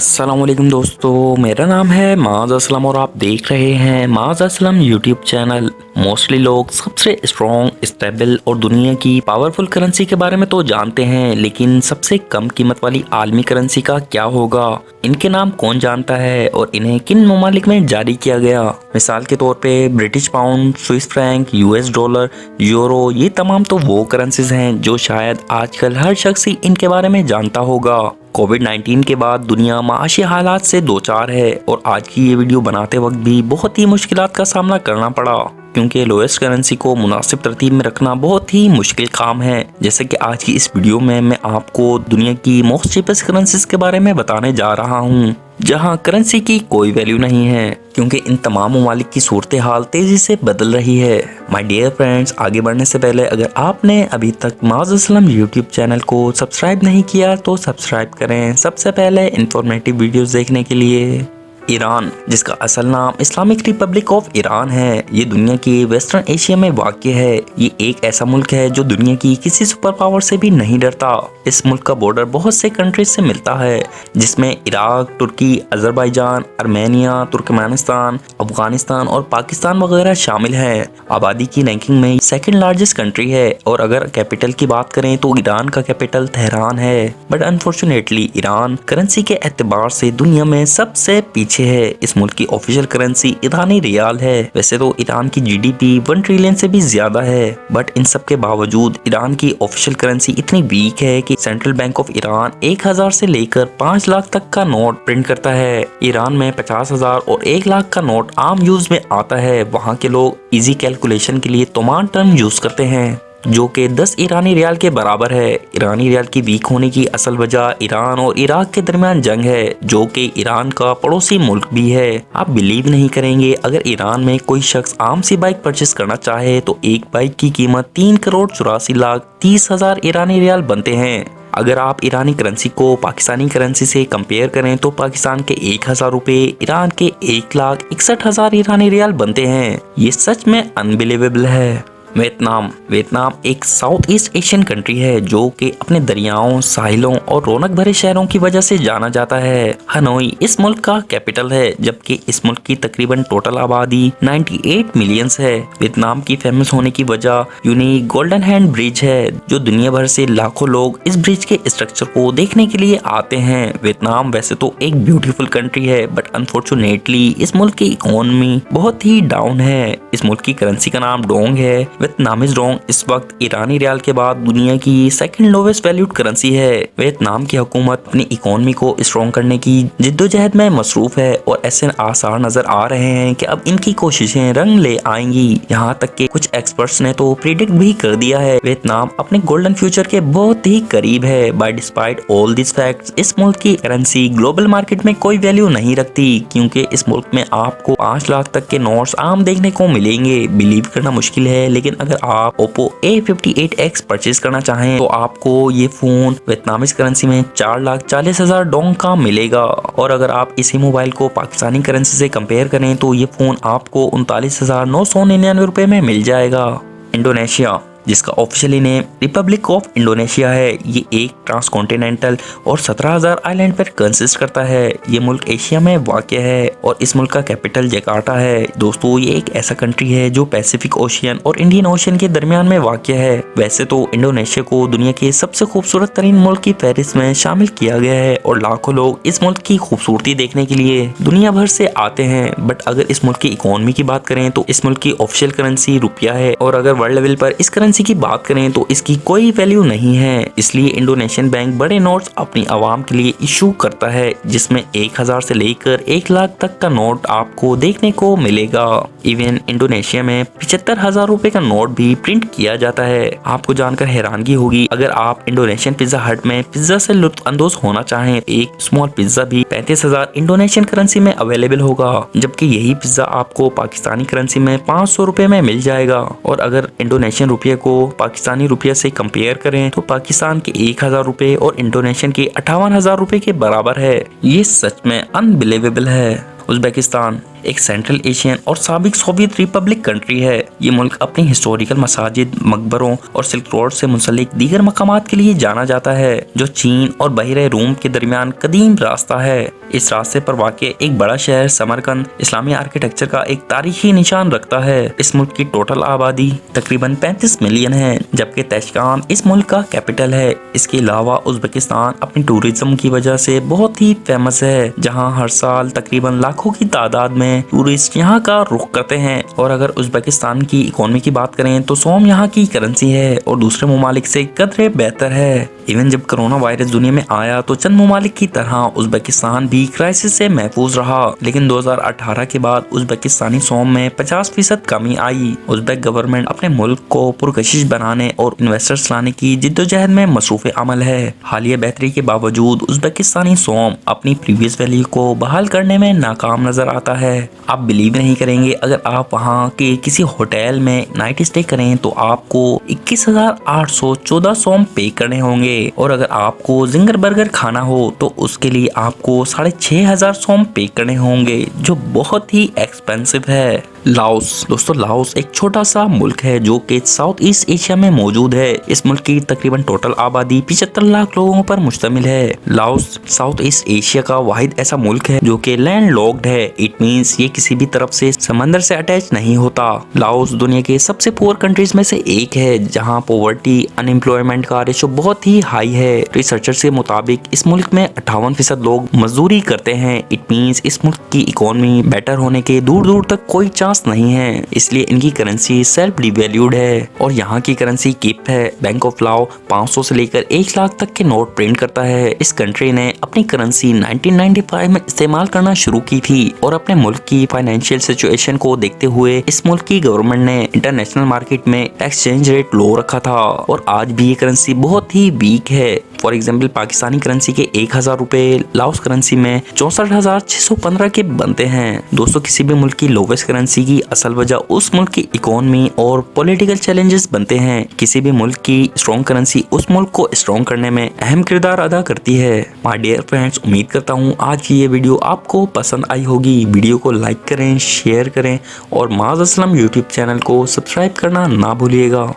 अस्सलाम वालेकुम दोस्तों, मेरा नाम है माज़ असलम और आप देख रहे हैं Maaz Aslam YouTube channel. Mostly लोग सबसे स्ट्रॉन्ग, स्टेबल और दुनिया की पावरफुल करेंसी के बारे में तो जानते हैं, लेकिन सबसे कम कीमत वाली आलमी करेंसी का क्या होगा? इनके नाम कौन जानता है और इन्हें किन ममालिक में जारी किया गया? मिसाल के तौर पे British pound, Swiss franc, US dollar, euro, ये तमाम तो वो करेंसीज हैं जो शायद आजकल हर शख्स ही इनके बारे में जानता होगा। कोविड-19 के बाद दुनिया माशी हालात से दो चार है और आज की ये वीडियो बनाते वक्त भी बहुत ही मुश्किलात का सामना करना पड़ा, क्योंकि लोएस्ट करेंसी को मुनासिब तरतीब में रखना बहुत ही मुश्किल काम है। जैसे कि आज की इस वीडियो में मैं आपको दुनिया की मोस्ट चीपेस्ट करेंसीज के बारे में बताने जा रहा हूँ, जहाँ करेंसी की कोई वैल्यू नहीं है, क्योंकि इन तमाम ममालिक की सूरत हाल तेजी से बदल रही है। माय डियर फ्रेंड्स, आगे बढ़ने से पहले अगर आपने अभी तक माज़ असलम यूट्यूब चैनल को सब्सक्राइब नहीं किया तो सब्सक्राइब करें सबसे पहले इंफॉर्मेटिव वीडियोस देखने के लिए। ईरान, जिसका असल नाम इस्लामिक रिपब्लिक ऑफ ईरान है, ये दुनिया के वेस्टर्न एशिया में वाक़ है। ये एक ऐसा मुल्क है जो दुनिया की किसी सुपर पावर से भी नहीं डरता। इस मुल्क का बॉर्डर बहुत से कंट्रीज से मिलता है, जिसमें इराक, तुर्की, अजरबैजान, आर्मेनिया, तुर्कमेनिस्तान, अफगानिस्तान और पाकिस्तान वगैरह शामिल हैं। आबादी की रैंकिंग में सेकंड लार्जेस्ट कंट्री है और अगर कैपिटल की बात करें तो ईरान का कैपिटल तेहरान है। बट अनफॉर्चुनेटली ईरान करेंसी के एतबार से दुनिया में सबसे पीछे है। इस मुल्क की ऑफिशियल करेंसी ईरानी रियाल है। वैसे तो ईरान की जीडीपी 1 ट्रिलियन से भी ज्यादा है, बट इन सब के बावजूद ईरान की ऑफिशियल करेंसी इतनी वीक है कि सेंट्रल बैंक ऑफ ईरान 1000 से लेकर 5 लाख तक का नोट प्रिंट करता है। ईरान में 50,000 और 1 लाख का नोट आम यूज में आता है। वहाँ के लोग इजी कैलकुलेशन के लिए तोमान टर्म यूज करते हैं, जो कि 10 ईरानी रियाल के बराबर है। ईरानी रियाल की वीक होने की असल वजह ईरान और इराक के दरमियान जंग है, जो कि ईरान का पड़ोसी मुल्क भी है। आप बिलीव नहीं करेंगे, अगर ईरान में कोई शख्स आम सी बाइक परचेस करना चाहे तो एक बाइक की कीमत 3,84,30,000 ईरानी रियाल बनते हैं। अगर आप ईरानी करेंसी को पाकिस्तानी करेंसी से कंपेयर करें तो पाकिस्तान के 1000 रुपए ईरान के 1,61,000 ईरानी रियाल बनते हैं। ये सच में अनबिलीवेबल है। वियतनाम एक साउथ ईस्ट एशियन कंट्री है जो कि अपने दरियाओं, साहिलों और रौनक भरे शहरों की वजह से जाना जाता है। हनोई इस मुल्क का कैपिटल है, जबकि इस मुल्क की तकरीबन टोटल आबादी 98 मिलियंस है। वियतनाम की फेमस होने की वजह यूनिक गोल्डन हैंड ब्रिज है, जो दुनिया भर से लाखों लोग इस ब्रिज के स्ट्रक्चर को देखने के लिए आते हैं। वियतनाम वैसे तो एक ब्यूटीफुल कंट्री है, बट अनफॉर्चुनेटली इस मुल्क की इकोनॉमी बहुत ही डाउन है। इस मुल्क की करेंसी का नाम डोंग है। वियतनामीज डोंग इस वक्त ईरानी रियाल के बाद दुनिया की सेकंड लोवेस्ट वैल्यूड करेंसी है। वियतनाम की हुकूमत अपनी इकोनॉमी को स्ट्रॉन्ग करने की जिद्दोजहद में मसरूफ है और ऐसे आसार नजर आ रहे हैं कि अब इनकी कोशिशें रंग ले आएंगी। यहाँ तक कि कुछ एक्सपर्ट्स ने तो प्रिडिक्ट भी कर दिया है वियतनाम अपने गोल्डन फ्यूचर के बहुत ही करीब है। By despite all this facts, इस मुल्क की करेंसी ग्लोबल मार्केट में कोई वैल्यू नहीं रखती, क्योंकि इस मुल्क में आपको 5 लाख तक के नोट्स आम देखने को मिलेंगे। बिलीव करना मुश्किल है, लेकिन अगर आप Oppo A58X परचेज करना चाहें तो आपको ये फोन वियतनामीज करेंसी में 4,40,000 डोंग का मिलेगा। और अगर आप इसी मोबाइल को पाकिस्तानी करेंसी से कंपेयर करें तो ये फोन आपको 39,999 रुपए में मिल जाएगा। इंडोनेशिया, जिसका officially name Republic of Indonesia है, ये एक ट्रांसकॉन्टिनेंटल और 17,000 आइलैंड पर कंसिस्ट करता है। ये मुल्क एशिया में वाक़ है और इस मुल्क का कैपिटल जकार्ता है। दोस्तों, ये एक ऐसा कंट्री है जो पैसिफिक ओशियन और इंडियन ओशियन के दरमियान में वाक़ है। वैसे तो इंडोनेशिया को दुनिया के सबसे खूबसूरत तरीन मुल्क की फहरिस्त में शामिल किया गया है और लाखों लोग इस मुल्क की खूबसूरती देखने के लिए दुनिया भर से आते हैं। बट अगर इस मुल्क की इकोनॉमी की बात करें तो इस मुल्क की ऑफिशियल करेंसी रुपया है और अगर वर्ल्ड लेवल पर इस करेंसी की बात करें तो इसकी कोई वैल्यू नहीं है। इसलिए इंडोनेशियन बैंक बड़े नोट्स अपनी आवाम के लिए इशू करता है, जिसमें 1000 से लेकर 1 लाख तक का नोट आपको देखने को मिलेगा। इवन इंडोनेशिया में 75,000 रुपए का नोट भी प्रिंट किया जाता है। आपको जानकर हैरानगी होगी, अगर आप इंडोनेशियन पिज्जा हट में पिज्जा से लुत्फ अंदोज होना चाहें, एक स्मॉल पिज्जा भी 35,000 इंडोनेशियन करेंसी में अवेलेबल होगा, जबकि यही पिज्जा आपको पाकिस्तानी करेंसी में 500 रुपए में मिल जाएगा। और अगर इंडोनेशियन रुपये को पाकिस्तानी रुपये से कंपेयर करें तो पाकिस्तान के 1000 रुपए और इंडोनेशियन के 58,000 रुपए के बराबर है। ये सच में अनबिलीवेबल है। उज़्बेकिस्तान एक सेंट्रल एशियन और साबिक सोवियत रिपब्लिक कंट्री है। ये मुल्क अपनी हिस्टोरिकल मसाजिद, मकबरों और सिल्क रोड से मुंसलिक दीगर मकामात के लिए जाना जाता है, जो चीन और बहिरे रूम के दरमियान कदीम रास्ता है। इस रास्ते पर वाक़ एक बड़ा शहर समरकंद इस्लामी आर्किटेक्चर का एक तारीखी निशान रखता है। इस मुल्क की टोटल आबादी तकरीबन 35 मिलियन है, जबकि ताशकंद इस मुल्क का कैपिटल है। इसके अलावा उज़्बेकिस्तान अपनी टूरिज्म की वजह से बहुत ही फेमस है, जहां हर साल तकरीबन लाखों की तादाद में टूरिस्ट यहां का रुख करते हैं। और अगर उज़्बेकिस्तान की इकोनॉमी की बात करें तो सोम यहां की करेंसी है और दूसरे ममालिक से कदरे बेहतर है। इवन जब कोरोना वायरस दुनिया में आया तो चंद ममालिक की तरह उज़्बेकिस्तान भी क्राइसिस से महफूज रहा, लेकिन 2018 के बाद उज़्बेकिस्तानी सोम में 50% कमी आई। उज़्बेक गवर्नमेंट अपने मुल्क को पुरकशिश बनाने और इन्वेस्टर्स लाने की जिद्दोजहद में मसरूफ़ अमल है। हालिया बेहतरी के बावजूद उज़्बेकिस्तानी सोम अपनी प्रीवियस वैल्यू को बहाल करने में नाकाम नजर आता है। आप बिलीव नहीं करेंगे, अगर आप वहाँ के किसी होटल में नाइट स्टे करें तो आपको 21,814 सोम पे करने होंगे, और अगर आपको जिंगर बर्गर खाना हो तो उसके लिए आपको 6,500 सोम पे करने होंगे, जो बहुत ही एक्सपेंसिव है। लाओस दोस्तों, लाओस एक छोटा सा मुल्क है जो कि साउथ ईस्ट एशिया में मौजूद है। इस मुल्क की तकरीबन टोटल आबादी 75 लाख लोगों पर मुश्तमिल है। लाओस साउथ ईस्ट एशिया का वाहिद ऐसा मुल्क है जो कि लैंड लॉक्ड है। इट मींस ये किसी भी तरफ से समंदर से अटैच नहीं होता। लाओस दुनिया के सबसे पुअर कंट्रीज में से एक है, जहाँ पॉवर्टी अनएम्प्लॉयमेंट का रेशो बहुत ही हाई है। रिसर्चर्स के मुताबिक इस मुल्क में 58% लोग मजदूरी करते हैं। इट मींस इस मुल्क की इकोनॉमी बेटर होने के दूर दूर तक कोई चांस नहीं है, इसलिए इनकी करेंसी सेल्फ डिवैल्यूड है। और यहाँ की करेंसी किप है। बैंक ऑफ लाओ 500 से लेकर 1 लाख तक के नोट प्रिंट करता है। इस कंट्री ने अपनी करेंसी 1995 में इस्तेमाल करना शुरू की थी, और अपने मुल्क की फाइनेंशियल सिचुएशन को देखते हुए इस मुल्क की गवर्नमेंट ने इंटरनेशनल मार्केट में एक्सचेंज रेट लो रखा था, और आज भी ये करेंसी बहुत ही वीक है। फॉर एग्जाम्पल पाकिस्तानी करेंसी के 1000 रुपए लाओस करेंसी में 64,615 के बनते हैं। दोस्तों, किसी भी मुल्क की लोवेस्ट करेंसी की असल वजह उस मुल्क की इकोनॉमी और पॉलिटिकल चैलेंजेस बनते हैं। किसी भी मुल्क की स्ट्रॉन्ग करेंसी उस मुल्क को स्ट्रॉन्ग करने में अहम किरदार अदा करती है। माय डियर फ्रेंड्स, उम्मीद करता हूँ आज की ये वीडियो आपको पसंद आई होगी। वीडियो को लाइक करें, शेयर करें और माज़ असलम यूट्यूब चैनल को सब्सक्राइब करना ना भूलिएगा।